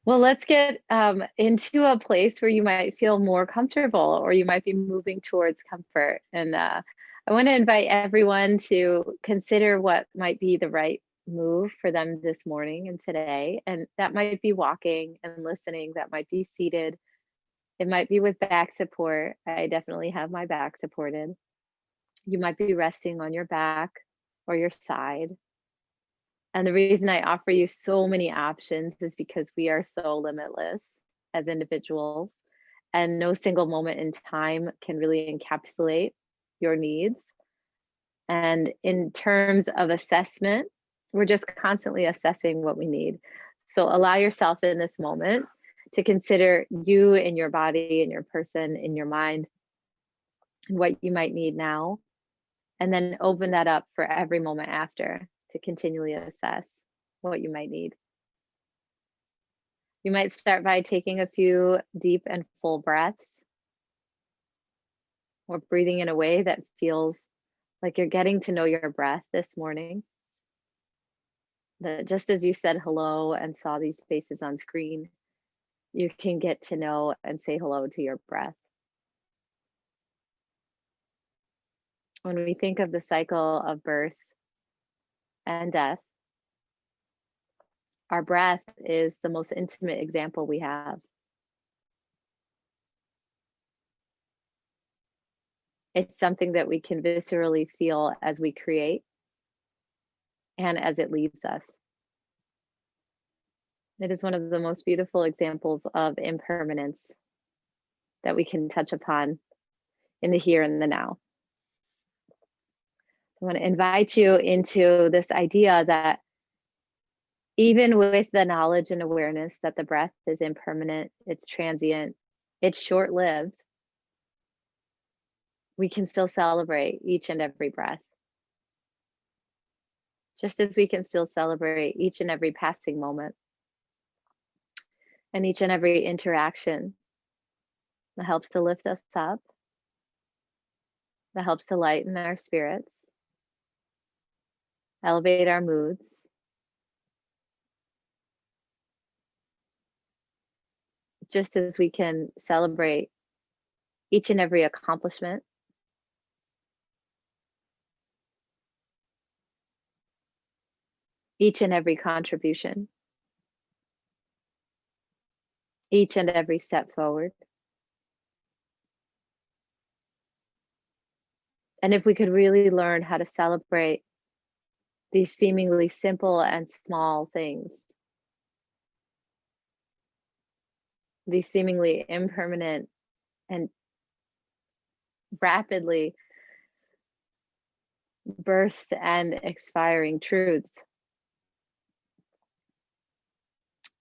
Well, let's get into a place where you might feel more comfortable or you might be moving towards comfort. And I want to invite everyone to consider what might be the right move for them this morning and today. And that might be walking and listening, that might be seated, it might be with back support. I definitely have my back supported. You might be resting on your back or your side. And the reason I offer you so many options is because we are so limitless as individuals, and no single moment in time can really encapsulate your needs. And in terms of assessment, we're just constantly assessing what we need. So allow yourself in this moment to consider you and your body and your person in your mind and what you might need now, and then open that up for every moment after to continually assess what you might need. You might start by taking a few deep and full breaths or breathing in a way that feels like you're getting to know your breath this morning. That just as you said hello and saw these faces on screen, you can get to know and say hello to your breath. When we think of the cycle of birth and death, our breath is the most intimate example we have. It's something that we can viscerally feel as we create and as it leaves us. It is one of the most beautiful examples of impermanence that we can touch upon in the here and the now. I want to invite you into this idea that even with the knowledge and awareness that the breath is impermanent, it's transient, it's short lived, we can still celebrate each and every breath. Just as we can still celebrate each and every passing moment and each and every interaction that helps to lift us up, that helps to lighten our spirits, elevate our moods. Just as we can celebrate each and every accomplishment, each and every contribution, each and every step forward. And if we could really learn how to celebrate these seemingly simple and small things, these seemingly impermanent and rapidly birthed and expiring truths,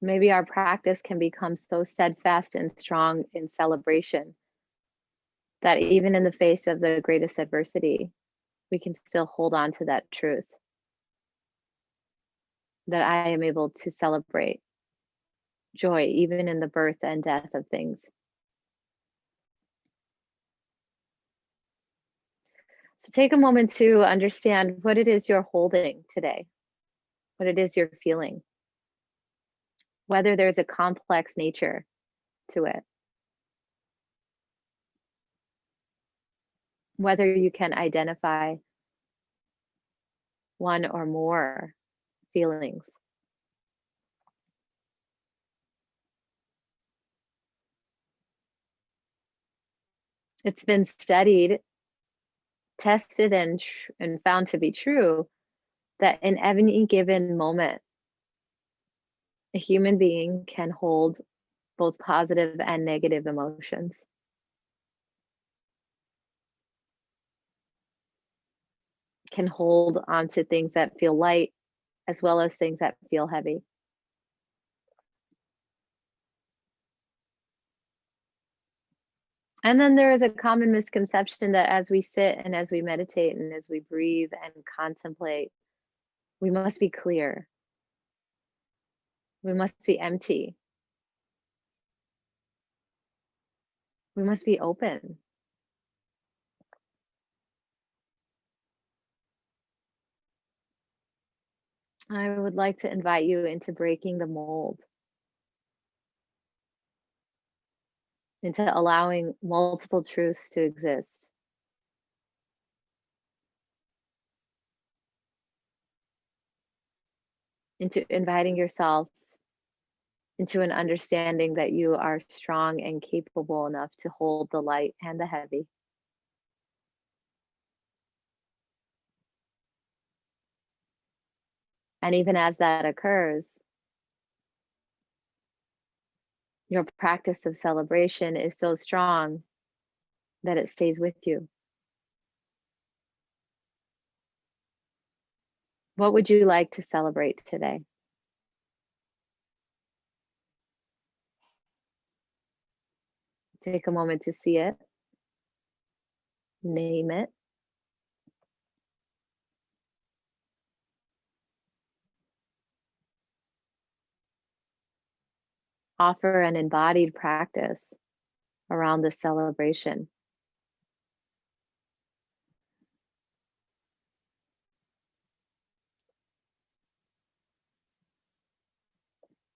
maybe our practice can become so steadfast and strong in celebration that even in the face of the greatest adversity, we can still hold on to that truth that I am able to celebrate joy even in the birth and death of things. So take a moment to understand what it is you're holding today, what it is you're feeling, whether there's a complex nature to it, whether you can identify one or more feelings. It's been studied, tested, and found to be true that in any given moment, a human being can hold both positive and negative emotions. Can hold onto things that feel light as well as things that feel heavy. And then there is a common misconception that as we sit and as we meditate and as we breathe and contemplate, we must be clear. We must be empty. We must be open. I would like to invite you into breaking the mold into allowing multiple truths to exist, into inviting yourself into an understanding that you are strong and capable enough to hold the light and the heavy. And even as that occurs, your practice of celebration is so strong that it stays with you. What would you like to celebrate today? Take a moment to see it, name it, offer an embodied practice around the celebration.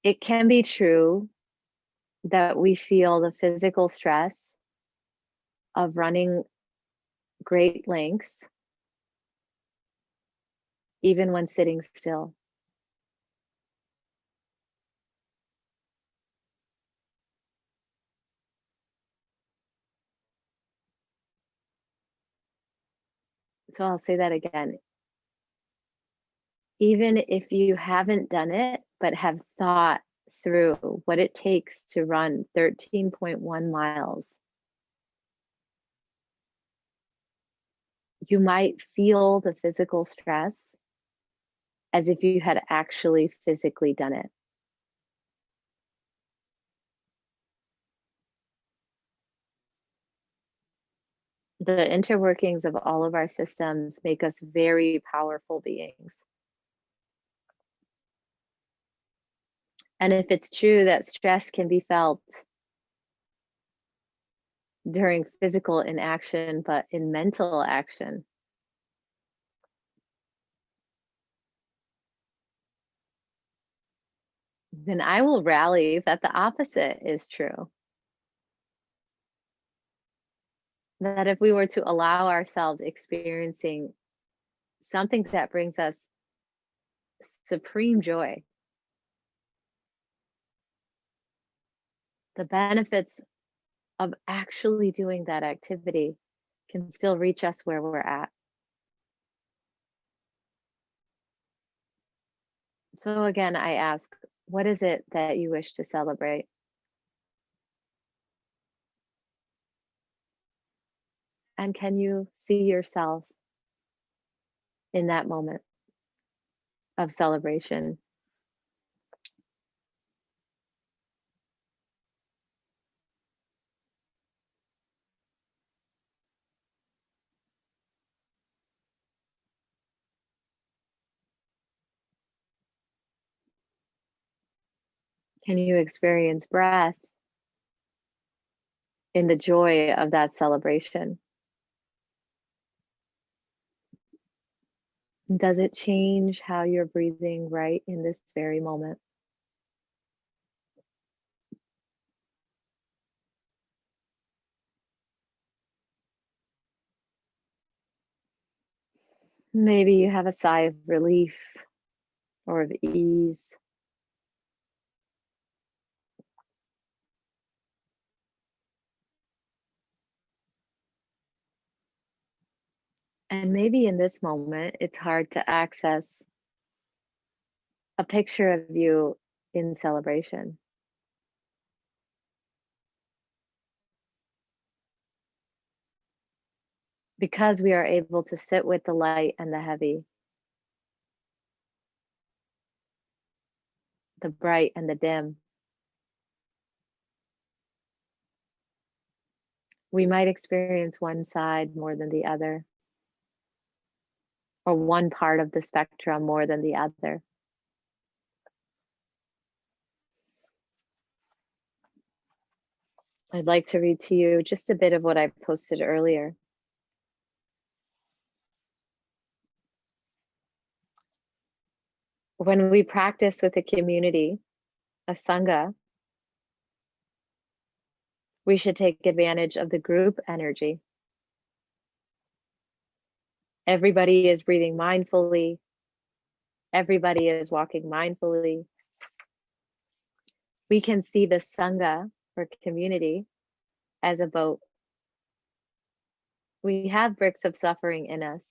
It can be true that we feel the physical stress of running great lengths, even when sitting still. So I'll say that again. Even if you haven't done it, but have thought through what it takes to run 13.1 miles, you might feel the physical stress as if you had actually physically done it. The interworkings of all of our systems make us very powerful beings. And if it's true that stress can be felt during physical inaction, but in mental action, then I will rally that the opposite is true. That if we were to allow ourselves experiencing something that brings us supreme joy, the benefits of actually doing that activity can still reach us where we're at. So again, I ask, what is it that you wish to celebrate? And can you see yourself in that moment of celebration? Can you experience breath in the joy of that celebration? Does it change how you're breathing right in this very moment? Maybe you have a sigh of relief or of ease. And maybe in this moment, it's hard to access a picture of you in celebration because we are able to sit with the light and the heavy, the bright and the dim. We might experience one side more than the other, or one part of the spectrum more than the other. I'd like to read to you just a bit of what I posted earlier. When we practice with a community, a sangha, We should take advantage of the group energy. Everybody is breathing mindfully. Everybody is walking mindfully. We can see the Sangha, or community, as a boat. We have bricks of suffering in us.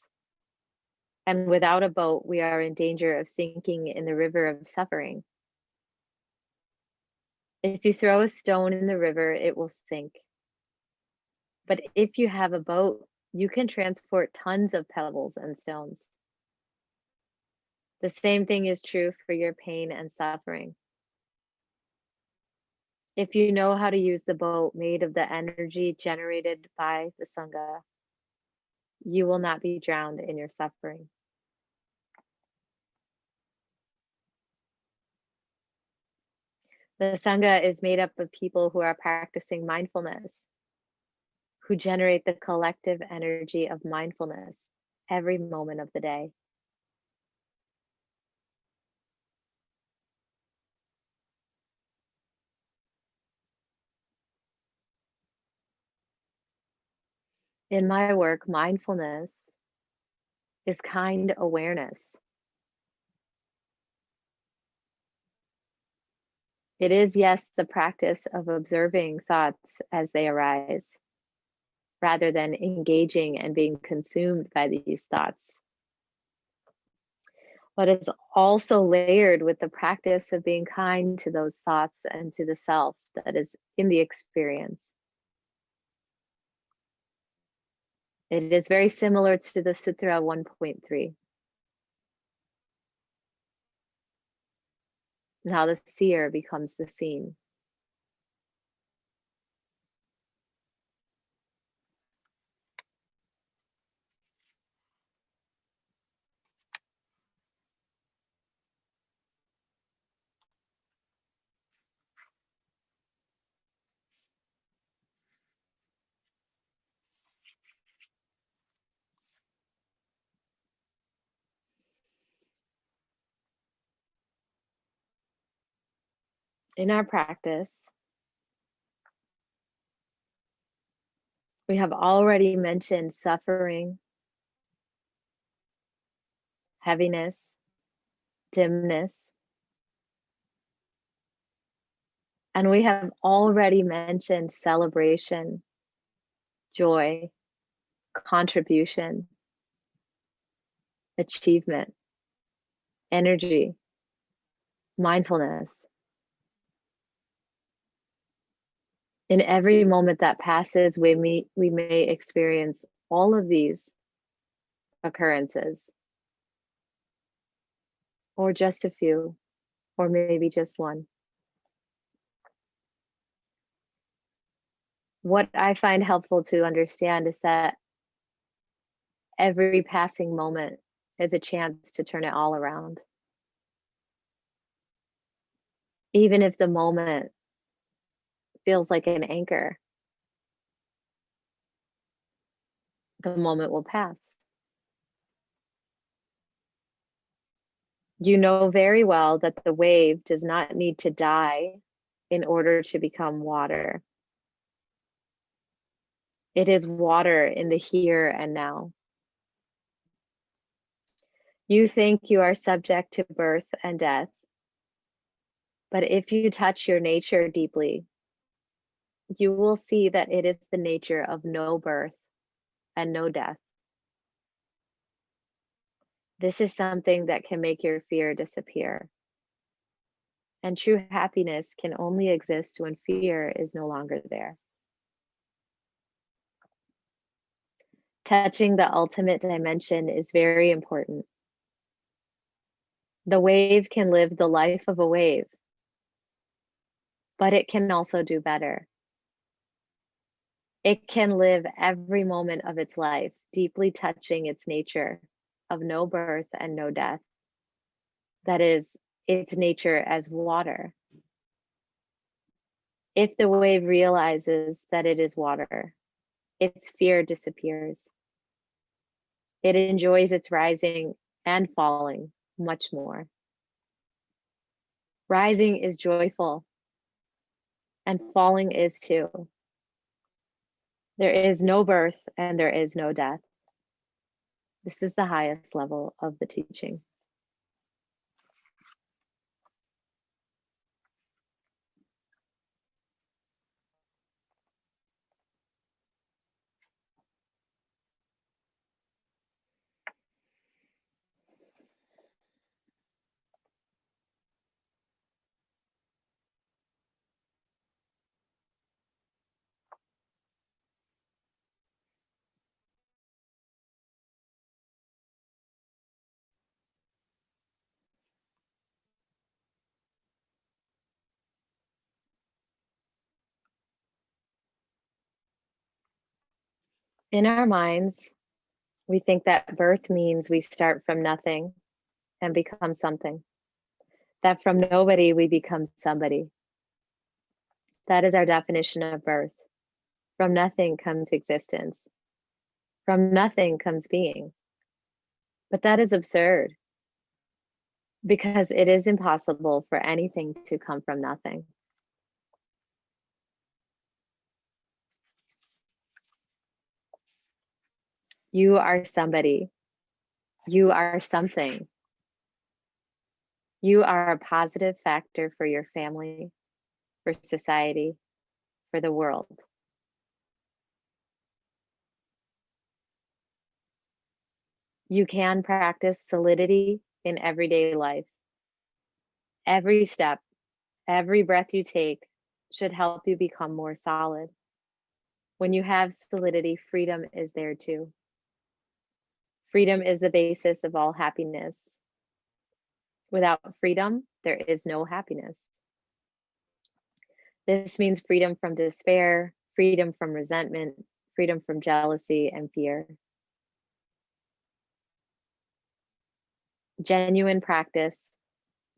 And without a boat, we are in danger of sinking in the river of suffering. If you throw a stone in the river, it will sink. But if you have a boat, you can transport tons of pebbles and stones. The same thing is true for your pain and suffering. If you know how to use the boat made of the energy generated by the Sangha, you will not be drowned in your suffering. The Sangha is made up of people who are practicing mindfulness, who generate the collective energy of mindfulness every moment of the day. In my work, mindfulness is kind awareness. It is, yes, the practice of observing thoughts as they arise, rather than engaging and being consumed by these thoughts. But it's also layered with the practice of being kind to those thoughts and to the self that is in the experience. It is very similar to the Sutra 1.3. And how the seer becomes the seen. In our practice, we have already mentioned suffering, heaviness, dimness, and we have already mentioned celebration, joy, contribution, achievement, energy, mindfulness. In every moment that passes, we may experience all of these occurrences, or just a few, or maybe just one. What I find helpful to understand is that every passing moment is a chance to turn it all around. Even if the moment feels like an anchor, the moment will pass. You know very well that the wave does not need to die in order to become water. It is water in the here and now. You think you are subject to birth and death, but if you touch your nature deeply, you will see that it is the nature of no birth and no death. This is something that can make your fear disappear. And true happiness can only exist when fear is no longer there. Touching the ultimate dimension is very important. The wave can live the life of a wave, but it can also do better. It can live every moment of its life, deeply touching its nature of no birth and no death. That is, its nature as water. If the wave realizes that it is water, its fear disappears. It enjoys its rising and falling much more. Rising is joyful, and falling is too. There is no birth and there is no death. This is the highest level of the teaching. In our minds, we think that birth means we start from nothing and become something, that from nobody we become somebody. That is our definition of birth. From nothing comes existence. From nothing comes being. But that is absurd because it is impossible for anything to come from nothing. You are somebody. You are something. You are a positive factor for your family, for society, for the world. You can practice solidity in everyday life. Every step, every breath you take should help you become more solid. When you have solidity, freedom is there too. Freedom is the basis of all happiness. Without freedom, there is no happiness. This means freedom from despair, freedom from resentment, freedom from jealousy and fear. Genuine practice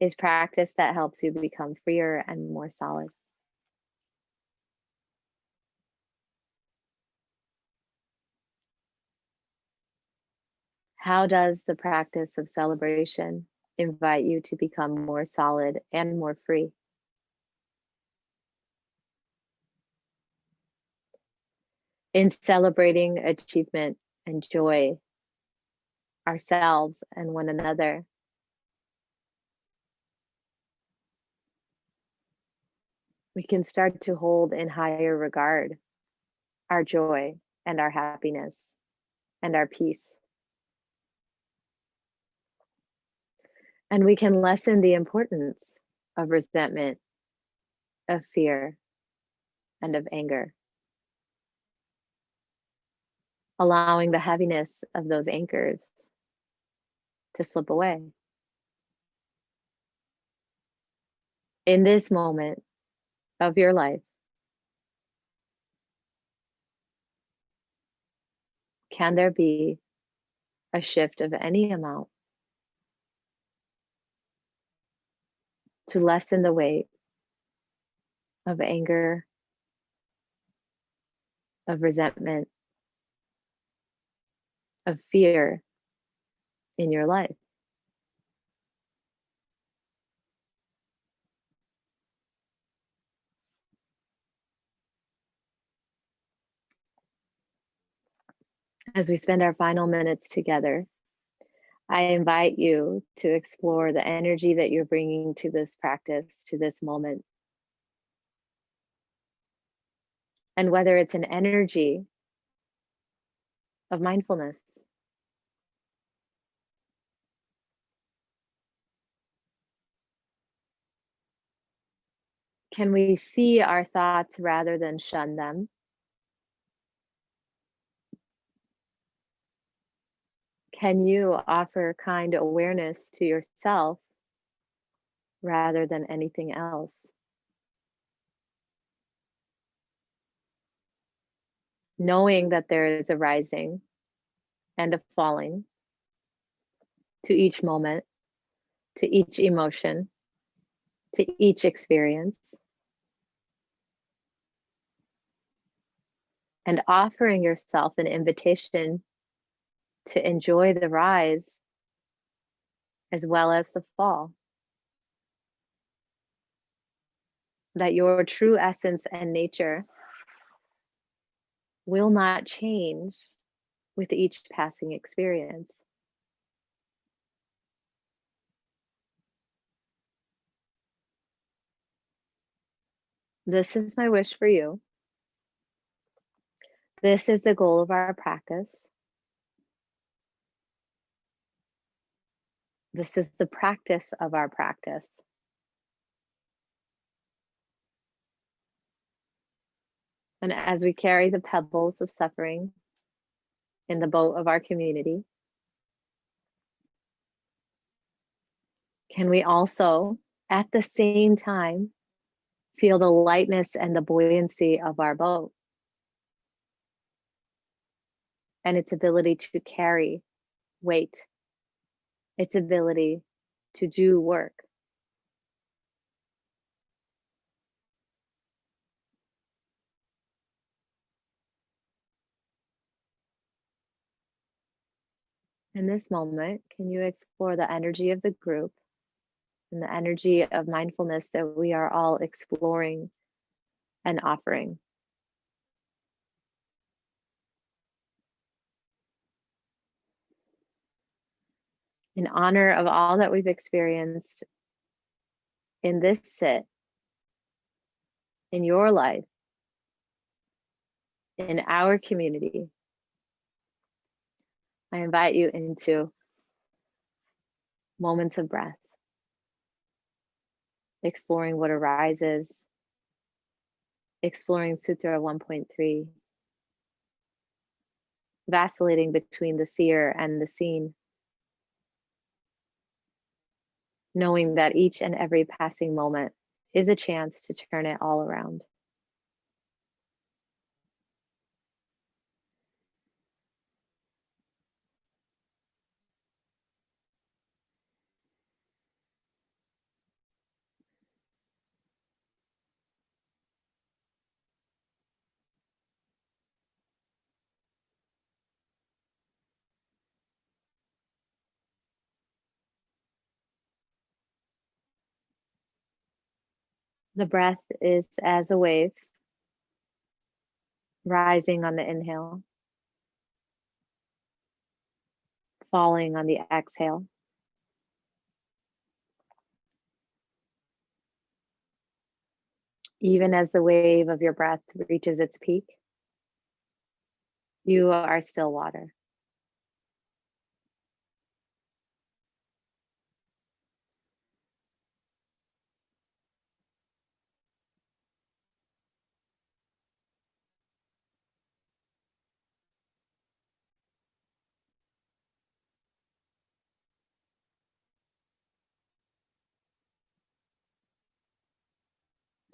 is practice that helps you become freer and more solid. How does the practice of celebration invite you to become more solid and more free? In celebrating achievement and joy, ourselves and one another, we can start to hold in higher regard our joy and our happiness and our peace. And we can lessen the importance of resentment, of fear, and of anger, allowing the heaviness of those anchors to slip away. In this moment of your life, can there be a shift of any amount to lessen the weight of anger, of resentment, of fear in your life? As we spend our final minutes together, I invite you to explore the energy that you're bringing to this practice, to this moment. And whether it's an energy of mindfulness, can we see our thoughts rather than shun them? Can you offer kind awareness to yourself rather than anything else? Knowing that there is a rising and a falling to each moment, to each emotion, to each experience, and offering yourself an invitation to enjoy the rise as well as the fall. That your true essence and nature will not change with each passing experience. This is my wish for you. This is the goal of our practice. This is the practice of our practice. And as we carry the pebbles of suffering in the boat of our community, can we also, at the same time, feel the lightness and the buoyancy of our boat and its ability to carry weight, its ability to do work? In this moment, can you explore the energy of the group and the energy of mindfulness that we are all exploring and offering? In honor of all that we've experienced in this sit, in your life, in our community, I invite you into moments of breath, exploring what arises, exploring Sutra 1.3, vacillating between the seer and the seen, knowing that each and every passing moment is a chance to turn it all around. The breath is as a wave, rising on the inhale, falling on the exhale. Even as the wave of your breath reaches its peak, you are still water.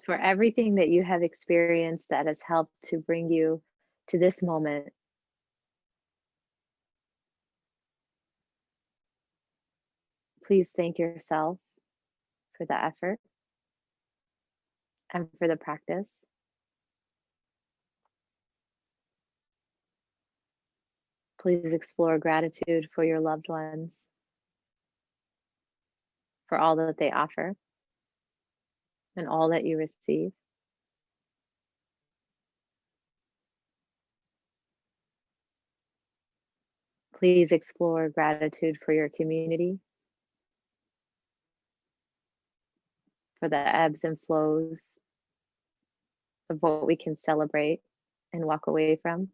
For everything that you have experienced that has helped to bring you to this moment, please thank yourself for the effort and for the practice. Please explore gratitude for your loved ones, for all that they offer and all that you receive. Please explore gratitude for your community, for the ebbs and flows of what we can celebrate and walk away from.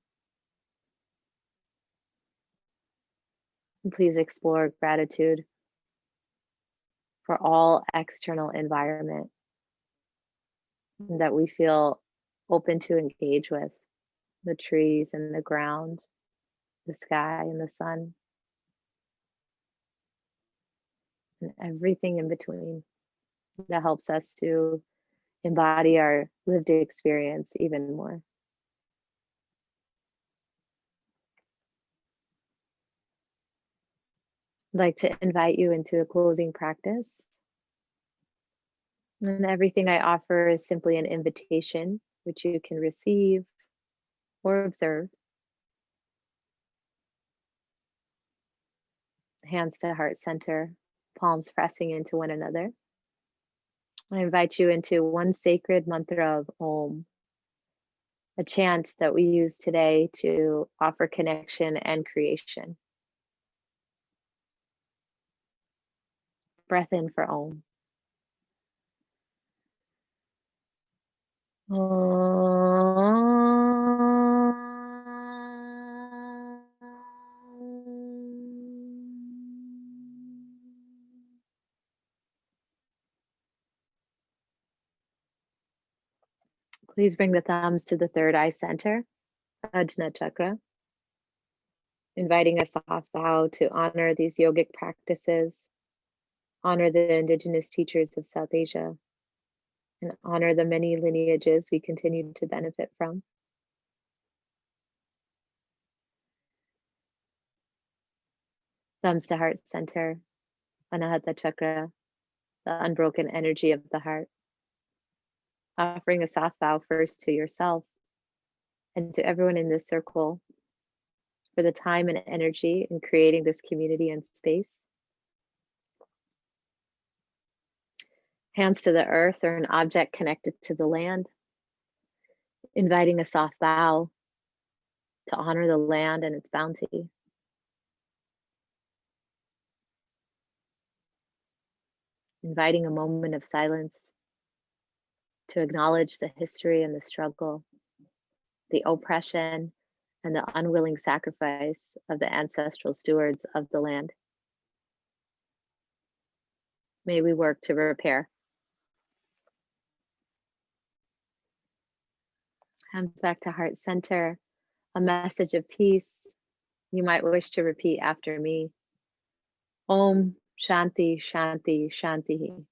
And please explore gratitude for all external environment that we feel open to engage with, the trees and the ground, the sky and the sun, and everything in between that helps us to embody our lived experience even more. I'd like to invite you into a closing practice. And everything I offer is simply an invitation, which you can receive or observe. Hands to heart center, palms pressing into one another. I invite you into one sacred mantra of Om. a chant that we use today to offer connection and creation. Breath in for Om. Please bring the thumbs to the third eye center, Ajna Chakra, inviting a soft bow to honor these yogic practices, honor the indigenous teachers of South Asia, and honor the many lineages we continue to benefit from. Thumbs to heart center, Anahata Chakra, the unbroken energy of the heart. Offering a soft bow first to yourself and to everyone in this circle for the time and energy in creating this community and space. Hands to the earth or an object connected to the land, inviting a soft bow to honor the land and its bounty. Inviting a moment of silence to acknowledge the history and the struggle, the oppression and the unwilling sacrifice of the ancestral stewards of the land. May we work to repair. Hands back to heart center, a message of peace you might wish to repeat after me. Om Shanti Shanti Shanti.